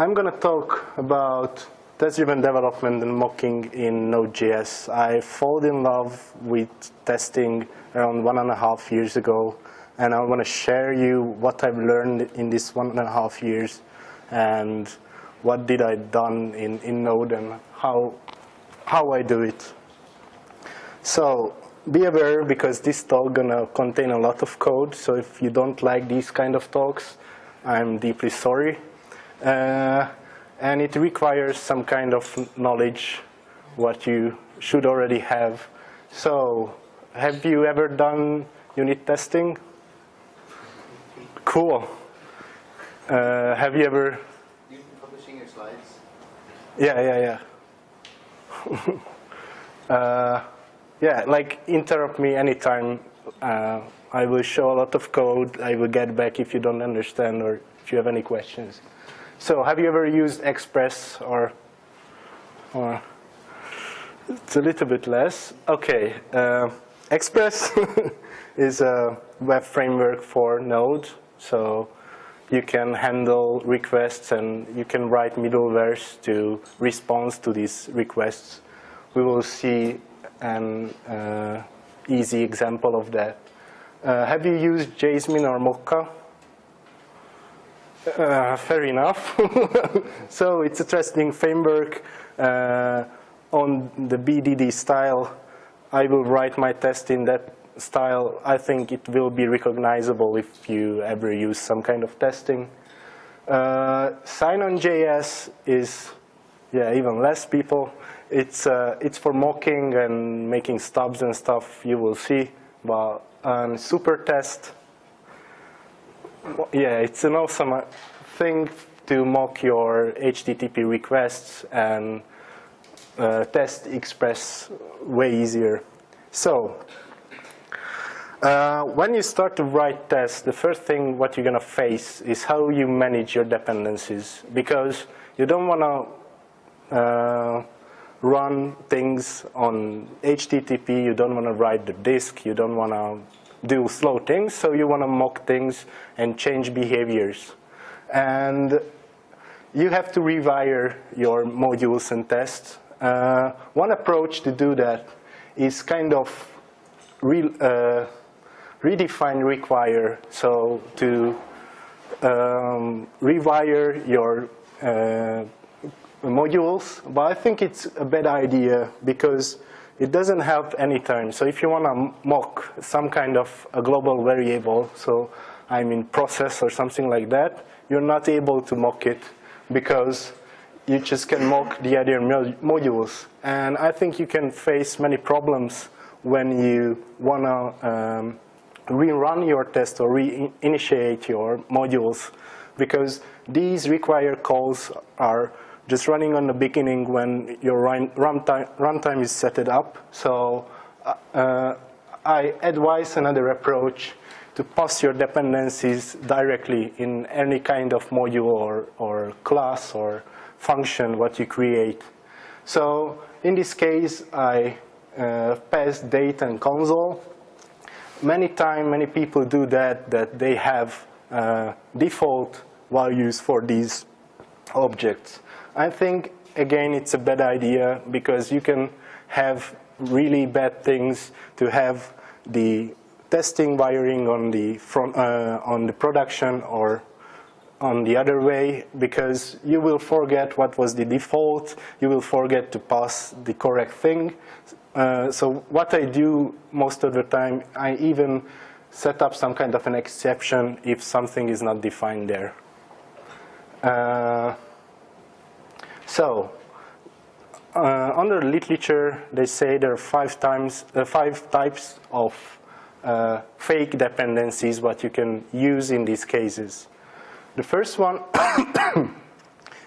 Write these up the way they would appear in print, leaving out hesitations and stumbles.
I'm going to talk about test-driven development and mocking in Node.js. I fell in love with testing around 1.5 years ago, and I want to share you what I've learned in this 1.5 years and what did I done in Node and how I do it. So be aware, because this talk gonna contain a lot of code, so if you don't like these kind of talks, I'm deeply sorry. And it requires some kind of knowledge, what you should already have. So, have you ever done unit testing? Cool. Have you ever? You've been publishing your slides? Yeah. Yeah, like interrupt me anytime. I will show a lot of code. I will get back if you don't understand or if you have any questions. So, have you ever used Express or it's a little bit less? Okay, Express is a web framework for Node. So you can handle requests and you can write middlewares to respond to these requests. We will see an easy example of that. Have you used Jasmine or Mocha? Fair enough. So it's a testing framework on the BDD style. I will write my test in that style. I think it will be recognizable if you ever use some kind of testing. Sign-on.js is, even less people. It's for mocking and making stubs and stuff. You will see. But Supertest. Yeah, it's an awesome thing to mock your HTTP requests and test Express way easier. So, when you start to write tests, the first thing what you're going to face is how you manage your dependencies. Because you don't want to run things on HTTP, you don't want to write the disk, you don't want to do slow things, so you want to mock things and change behaviors. And you have to rewire your modules and tests. One approach to do that is kind of redefine require, so to rewire your modules, but I think it's a bad idea because it doesn't help any time. So if you want to mock some kind of a global variable, so I mean process or something like that, you're not able to mock it because you just can mock the other modules. And I think you can face many problems when you want to rerun your test or reinitiate your modules, because these require calls are just running on the beginning when your runtime is set it up. So I advise another approach to pass your dependencies directly in any kind of module or class or function what you create. So in this case, I pass date and console. Many people do that they have default values for these objects. I think, again, it's a bad idea because you can have really bad things to have the testing wiring on the front, on the production or on the other way, because you will forget what was the default. You will forget to pass the correct thing. So what I do most of the time, I even set up some kind of an exception if something is not defined there. So, under literature, they say there are five types of fake dependencies what you can use in these cases. The first one,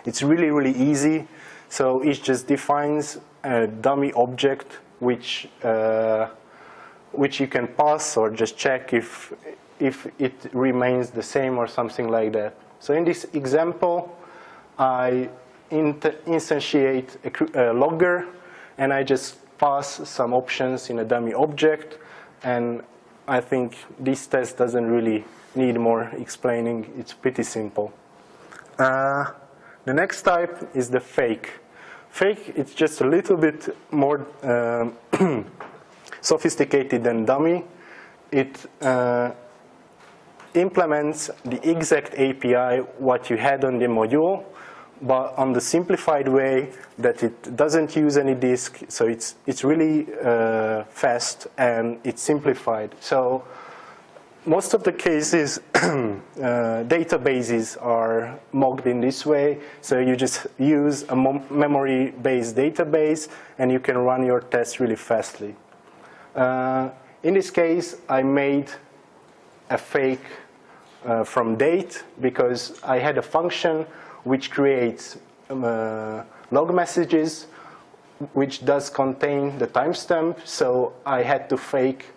it's really easy. So it just defines a dummy object which you can pass or just check if it remains the same or something like that. So in this example, I instantiate a logger, and I just pass some options in a dummy object, and I think this test doesn't really need more explaining. It's pretty simple. The next type is the fake. Fake, it's just a little bit more sophisticated than dummy. It implements the exact API what you had on the module, but on the simplified way that it doesn't use any disk, so it's really fast and it's simplified. So most of the cases, databases are mocked in this way. So you just use a memory-based database, and you can run your tests really fastly. In this case, I made a fake from date because I had a function which creates log messages, which does contain the timestamp. So I had to fake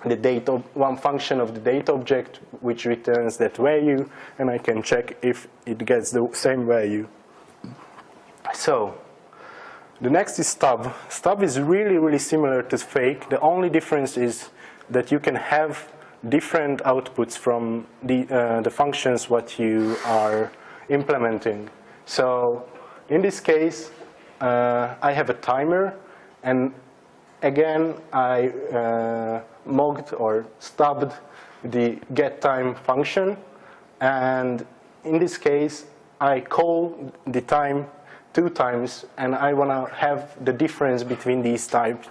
the date of one function of the date object, which returns that value, and I can check if it gets the same value. So the next is stub. Stub is really, really similar to fake. The only difference is that you can have different outputs from the functions what you are implementing. So in this case, I have a timer, and again, I mocked or stubbed the getTime function, and in this case, I call the time 2 times, and I want to have the difference between these times.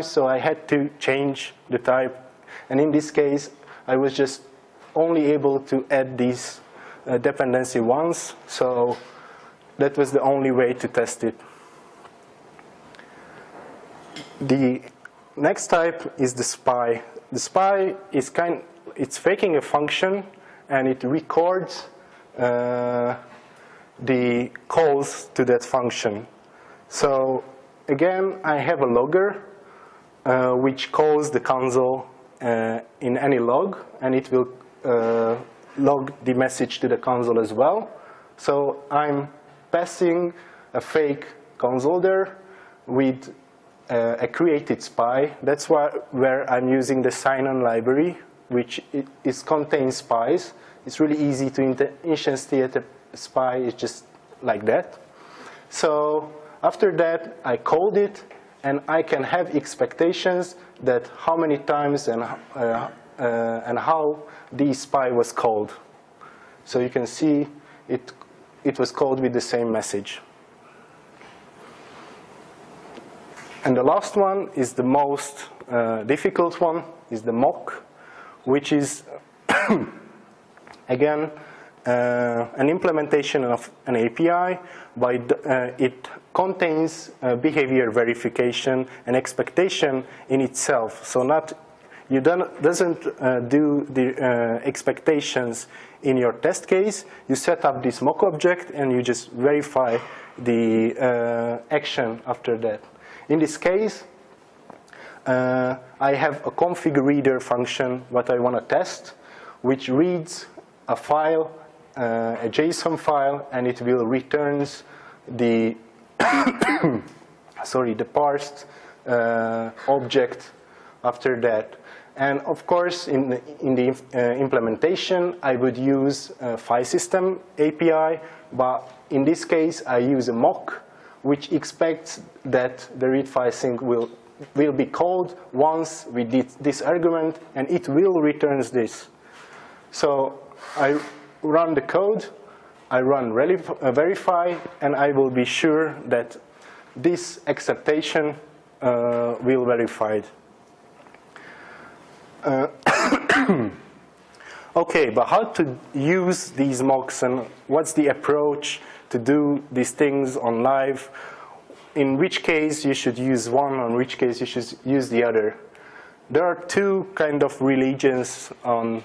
So I had to change the type, and in this case, I was just only able to add this dependency once, so that was the only way to test it. The next type is the spy. The spy is it's faking a function, and it records the calls to that function. So again, I have a logger which calls the console in any log, and it will log the message to the console as well. So I'm passing a fake console there with a created spy. That's where I'm using the sign-on library, which contains spies. It's really easy to instantiate a spy. It's just like that. So after that, I called it, and I can have expectations that how many times and how the spy was called. So you can see it was called with the same message. And the last one is the most difficult one, is the mock, which is, again, an implementation of an API. It contains behavior verification and expectation in itself. So doesn't do the expectations in your test case. You set up this mock object, and you just verify the action after that. In this case, I have a config reader function what I want to test, which reads a file, a JSON file, and it will returns the the parsed object after that. And of course, in the implementation, I would use a file system API, but in this case, I use a mock, which expects that the read file sync will be called once with this argument, and it will returns this. So I run the code, I run verify, and I will be sure that this acceptation will verified. Okay, but how to use these mocks, and what's the approach to do these things on live? In which case you should use one, or in which case you should use the other? There are two kind of religions on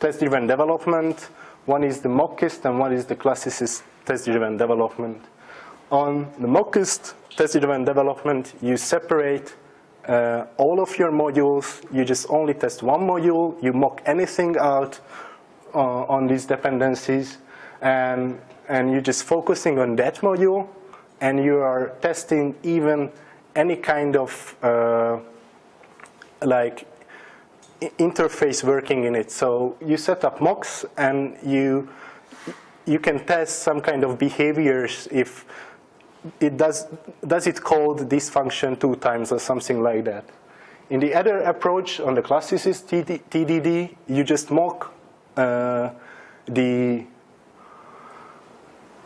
test-driven development. One is the mockist, and one is the classicist test-driven development. On the mockist test-driven development, you separate all of your modules. You just only test one module. You mock anything out on these dependencies, and you're just focusing on that module, and you are testing even any kind of like interface working in it. So you set up mocks, and you can test some kind of behaviors if it does it call this function 2 times or something like that. In the other approach on the classicist TDD, you just mock the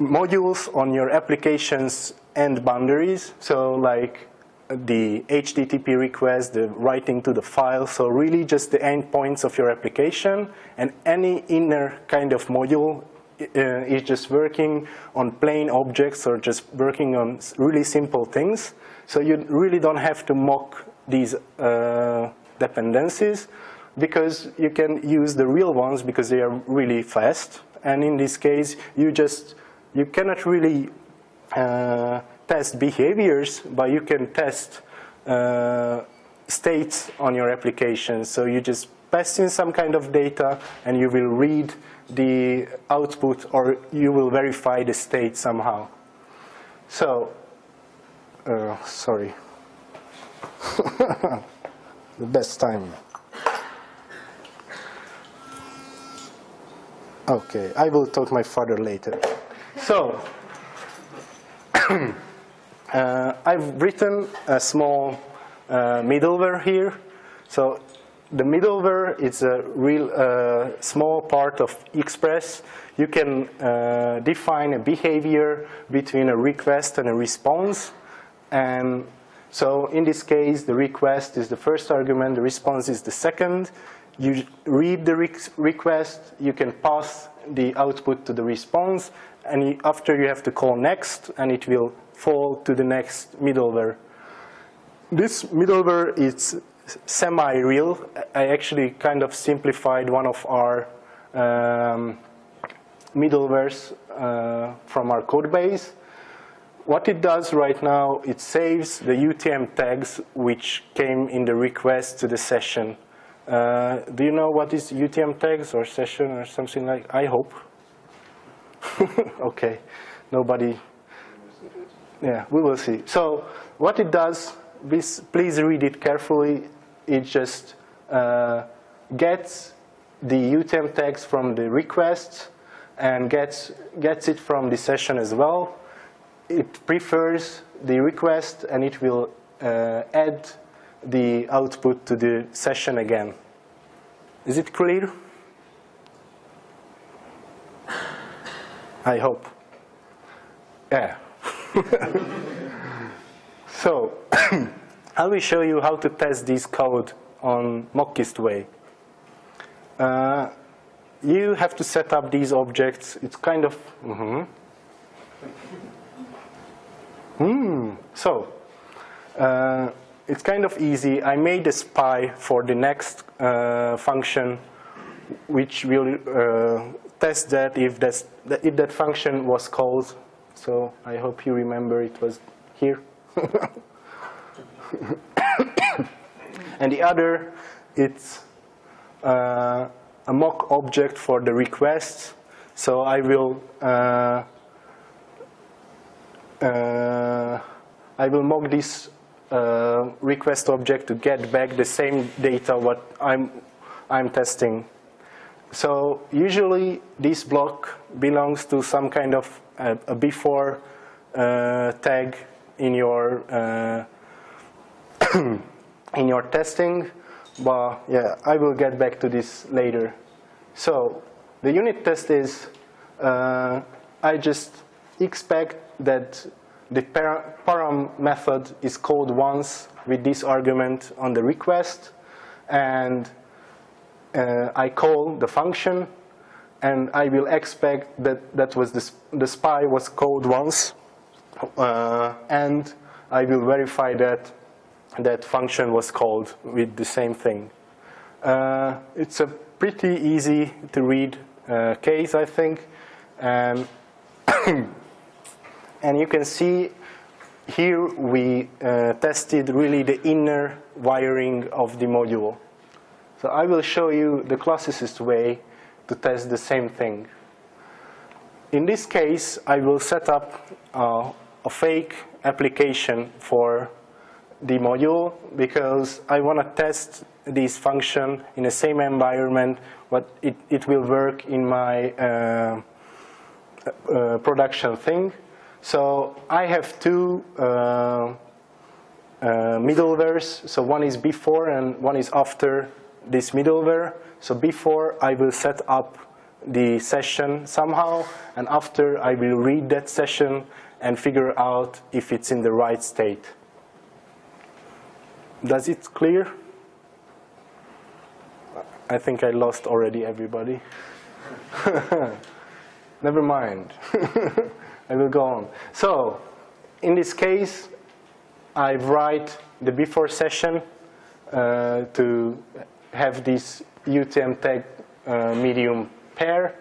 modules on your application's end boundaries. So like the HTTP request, the writing to the file, so really just the endpoints of your application, and any inner kind of module is just working on plain objects or just working on really simple things. So you really don't have to mock these dependencies, because you can use the real ones because they are really fast. And in this case, you cannot really test behaviors, but you can test states on your application. So you just pass in some kind of data, and you will read the output, or you will verify the state somehow. So, sorry. The best time. Okay, I will talk to my father later. So, I've written a small middleware here. So the middleware is a real small part of Express. You can define a behavior between a request and a response. And so in this case, the request is the first argument, the response is the second. You read the request, you can pass the output to the response, and after you have to call next, and it will fall to the next middleware. This middleware is semi-real. I actually kind of simplified one of our middlewares from our code base. What it does right now, it saves the UTM tags which came in the request to the session. Do you know what is UTM tags or session or something like? I hope. Okay, nobody. Yeah, we will see. So what it does, please read it carefully. It just gets the UTM tags from the request and gets it from the session as well. It prefers the request, and it will add the output to the session again. Is it clear? I hope. Yeah. So, I will show you how to test this code on Mockist way. You have to set up these objects. It's kind of... So, it's kind of easy. I made a spy for the next function, which will test that if that function was called. So I hope you remember it was here. And the other, it's a mock object for the request. So I will mock this request object to get back the same data what I'm testing. So usually this block belongs to some kind of a before tag in your in your testing, but yeah, I will get back to this later. So the unit test is I just expect that the param method is called once with this argument on the request, and I call the function, and I will expect that the spy was called once, and I will verify that that function was called with the same thing. It's a pretty easy to read case, I think, and you can see here we tested really the inner wiring of the module. So I will show you the classicist way to test the same thing. In this case, I will set up a fake application for the module because I want to test this function in the same environment, but it will work in my production thing. So I have two middlewares. So one is before and one is after this middleware. So before I will set up the session somehow, and after I will read that session and figure out if it's in the right state. Does it clear? I think I lost already everybody. Never mind. I will go on. So in this case, I write the before session to have this UTM tag medium pair.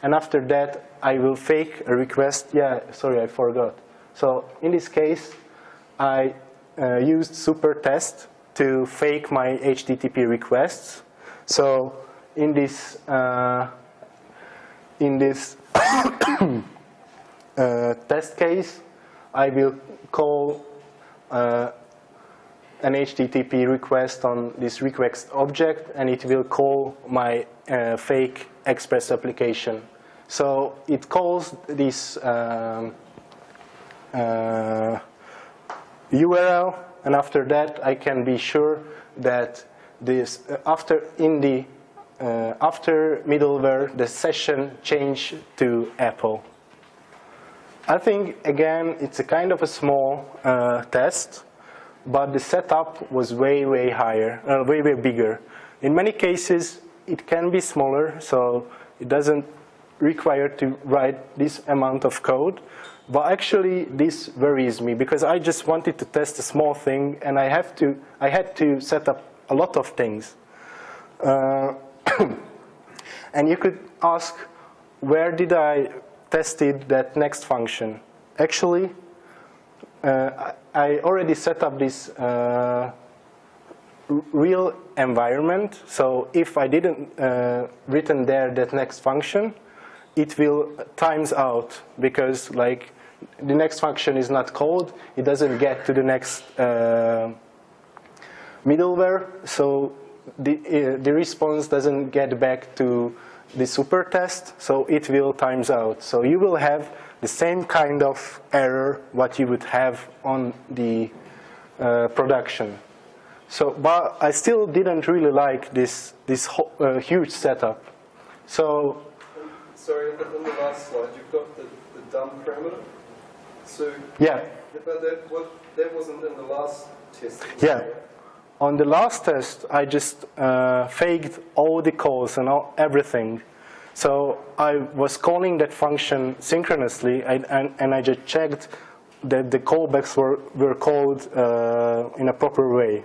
And after that, I will fake a request. Yeah, sorry, I forgot. So in this case, I used super test to fake my HTTP requests. So in this test case, I will call an HTTP request on this request object, and it will call my fake Express application. So it calls this URL, and after that I can be sure that this after middleware the session changed to Apple. I think again it's a kind of a small test, but the setup was way higher, way bigger. In many cases it can be smaller, so it doesn't require to write this amount of code. But actually this worries me because I just wanted to test a small thing, and I had to set up a lot of things. And you could ask, where did I tested that next function? Actually, I already set up this real environment. So if I didn't written there that next function, it will times out because like the next function is not called. It doesn't get to the next middleware. So the response doesn't get back to the super test, so it will times out. So you will have the same kind of error what you would have on the production. So, but I still didn't really like this huge setup. So, sorry, on the last slide, you've got the done parameter. So yeah, but that wasn't in the last test. Yeah. On the last test, I just faked all the calls and everything. So I was calling that function synchronously, and I just checked that the callbacks were called in a proper way.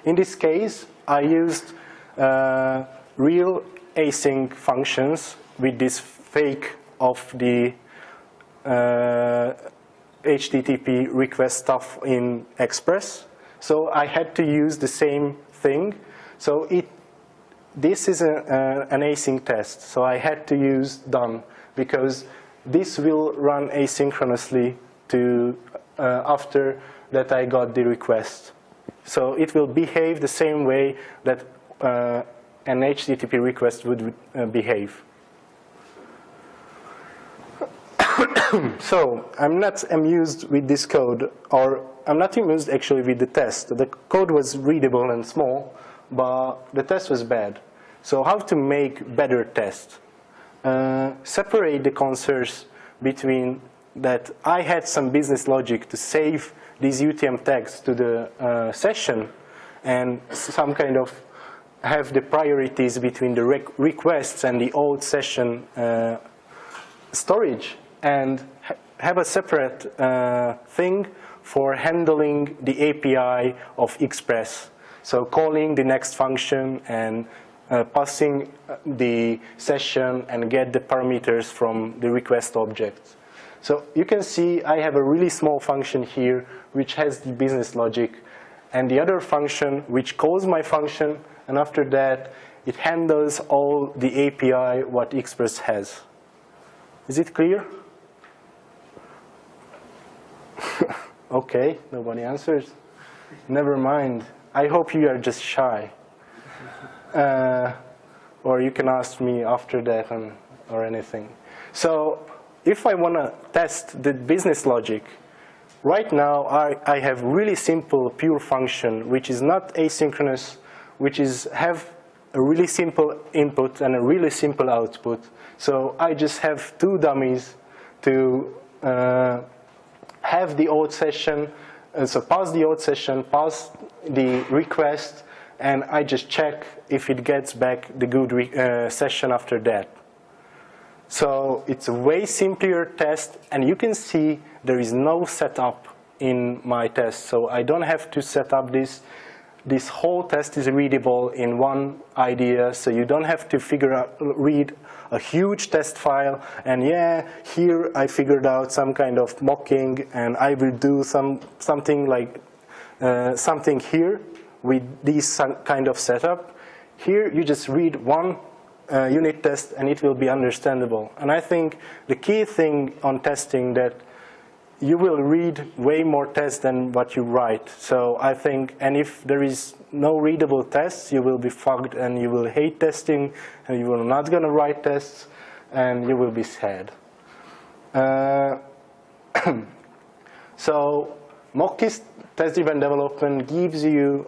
In this case, I used real async functions with this fake of the HTTP request stuff in Express. So I had to use the same thing. So this is an async test. So I had to use done because this will run asynchronously to after that I got the request. So it will behave the same way that an HTTP request would behave. So I'm not amused with this code, or I'm not amused actually with the test. The code was readable and small, but the test was bad. So how to make better tests? Separate the concerns between that I had some business logic to save these UTM tags to the session, and some kind of have the priorities between the requests and the old session storage, and have a separate thing for handling the API of Express. So calling the next function and passing the session and get the parameters from the request object. So you can see I have a really small function here which has the business logic, and the other function which calls my function, and after that it handles all the API what Express has. Is it clear? Okay, nobody answers. Never mind. I hope you are just shy. Or you can ask me after that or anything. So if I want to test the business logic, right now I have really simple pure function, which is not asynchronous, which is have a really simple input and a really simple output. So I just have two dummies to have the auth session, so pass the auth session, pass the request, and I just check if it gets back the good session after that. So it's a way simpler test, and you can see there is no setup in my test. So I don't have to set up this. This whole test is readable in one idea, so you don't have to read a huge test file, and yeah, here I figured out some kind of mocking, and I will do something like something here with this kind of setup. Here you just read one unit test and it will be understandable. And I think the key thing on testing that you will read way more tests than what you write. So I think, and if there is no readable tests, you will be fucked and you will hate testing and you will not gonna write tests and you will be sad. So mock-is test-driven development gives you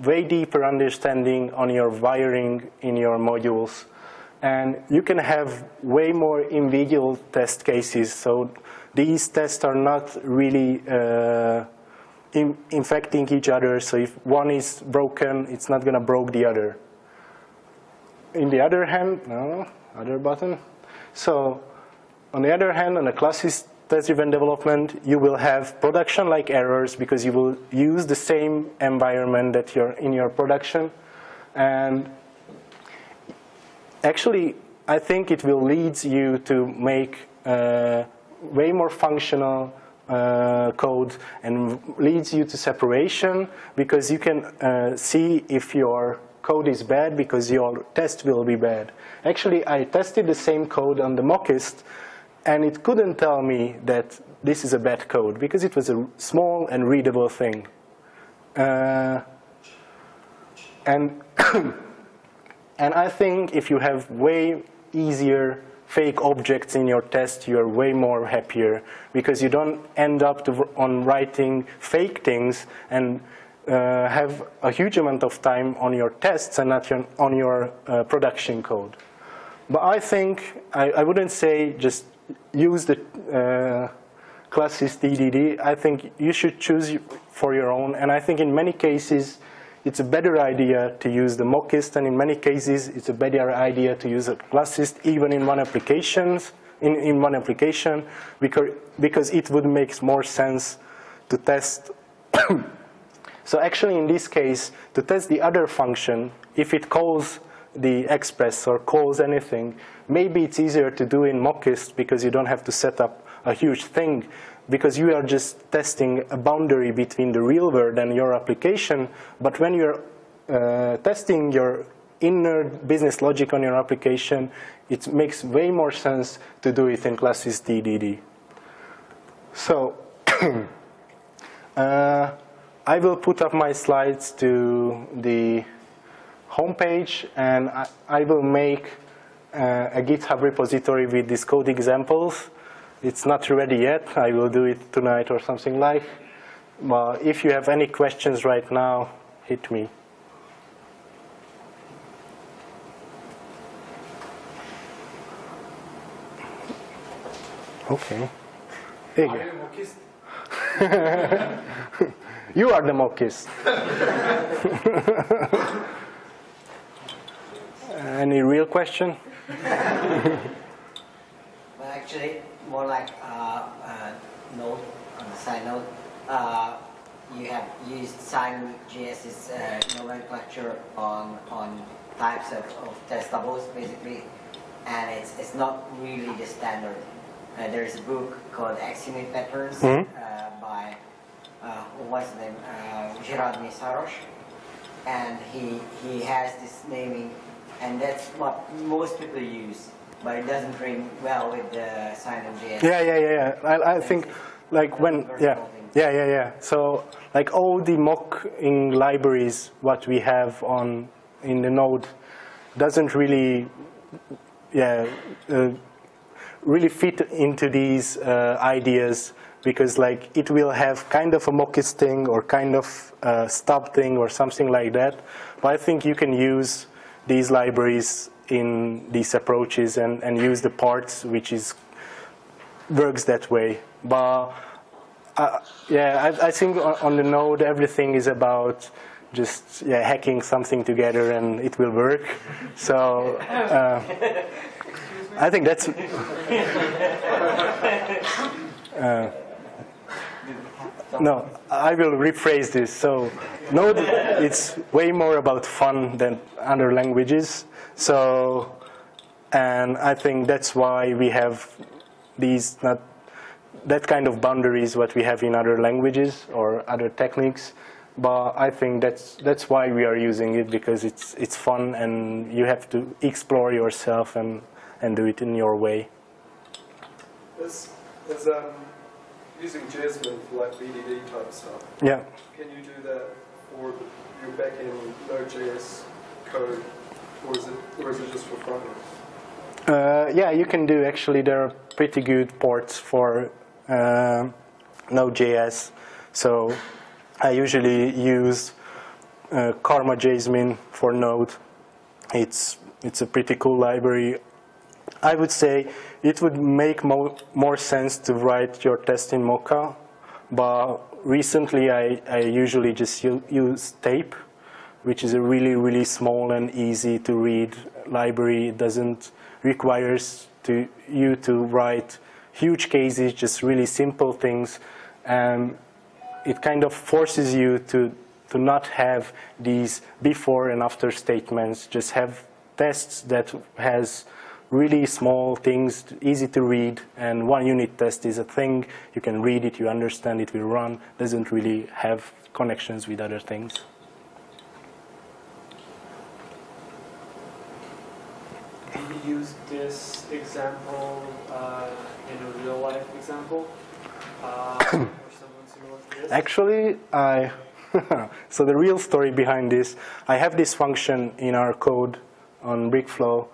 way deeper understanding on your wiring in your modules. And you can have way more individual test cases. So these tests are not really infecting each other. So if one is broken, it's not going to break the other. In the other hand, no, other button. So on the other hand, on the classes test-driven development, you will have production-like errors because you will use the same environment that you're in your production. And actually, I think it will lead you to make way more functional code and leads you to separation because you can see if your code is bad because your test will be bad. Actually, I tested the same code on the mockist, and it couldn't tell me that this is a bad code because it was a small and readable thing. And and I think if you have way easier fake objects in your test, you're way more happier because you don't end up on writing fake things and have a huge amount of time on your tests and not on your production code. But I think I wouldn't say just use the classes TDD. I think you should choose for your own. And I think in many cases, it's a better idea to use the mockist, and in many cases, it's a better idea to use a classist even in one application, because it would make more sense to test. So actually, in this case, to test the other function, if it calls the express or calls anything, maybe it's easier to do in mockist because you don't have to set up a huge thing, because you are just testing a boundary between the real world and your application. But when you're testing your inner business logic on your application, it makes way more sense to do it in classes TDD. So I will put up my slides to the homepage, and I will make a GitHub repository with these code examples. It's not ready yet. I will do it tonight or something like. But if you have any questions right now, hit me. Okay. Are you a mockist? You are the mockist. Any real question? Well, actually, more like Node, on the side note. You have used Node.js's nomenclature on types of testables, basically, and it's not really the standard. There's a book called X-Unit Patterns by what's the name? Gerard Sarosh, and he has this naming, and that's what most people use, but it doesn't ring well with the Node.js. Yeah. I think like when yeah. So like all the mocking libraries what we have in the Node doesn't really really fit into these ideas, because like it will have kind of a mockist thing or kind of a stub thing or something like that. But I think you can use these libraries in these approaches and use the parts which works that way. But yeah, I think on the Node everything is about just hacking something together and it will work. So I think that's no, I will rephrase this. So Node, it's way more about fun than other languages. So, and I think that's why we have these that kind of boundaries what we have in other languages or other techniques. But I think that's why we are using it, because it's fun and you have to explore yourself and do it in your way. Using Jasmine for like TDD type stuff. Yeah. Can you do that for your backend Node.js code, or is it just for frontend? Yeah, you can do. Actually, there are pretty good ports for Node.js. So I usually use Karma Jasmine for Node. It's a pretty cool library. I would say it would make more sense to write your test in Mocha, but recently I usually just use Tape, which is a really, really small and easy to read library. It doesn't require you to write huge cases, just really simple things, and it kind of forces you to not have these before and after statements, just have tests that has really small things, easy to read, and one unit test is a thing. You can read it, you understand it, will run, doesn't really have connections with other things. Do you use this example in a real life example? Or something similar to this? Actually, so the real story behind this, I have this function in our code on Brickflow.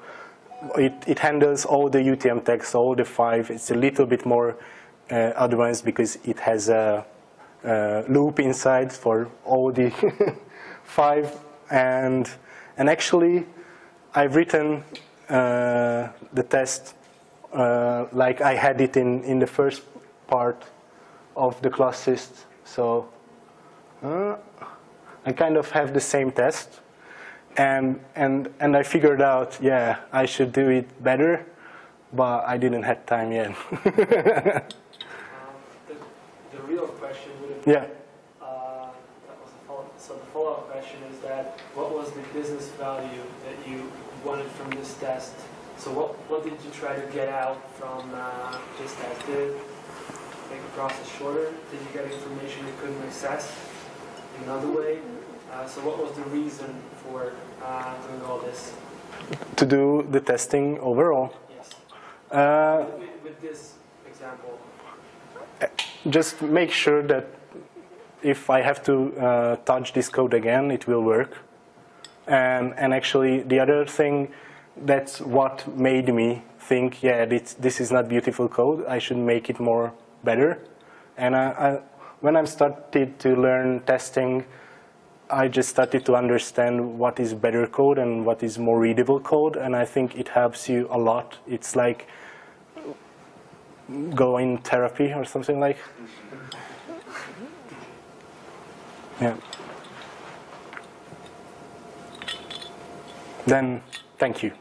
It handles all the UTM text, all the 5. It's a little bit more advanced because it has a loop inside for all the 5. And actually, I've written the test like I had it in the first part of the class list. So I kind of have the same test. And I figured out, yeah, I should do it better, but I didn't have time yet. The real question would have been, Yeah. So the follow-up question is that, what was the business value that you wanted from this test? So what did you try to get out from this test? Did it make the process shorter? Did you get information you couldn't access in another way? So what was the reason for doing all this? To do the testing overall. Yes. With this example. Just make sure that if I have to touch this code again, it will work. And actually, the other thing, that's what made me think, yeah, this is not beautiful code. I should make it more better. And when I started to learn testing, I just started to understand what is better code and what is more readable code, and I think it helps you a lot. It's like going therapy or something like. Yeah. Then, thank you.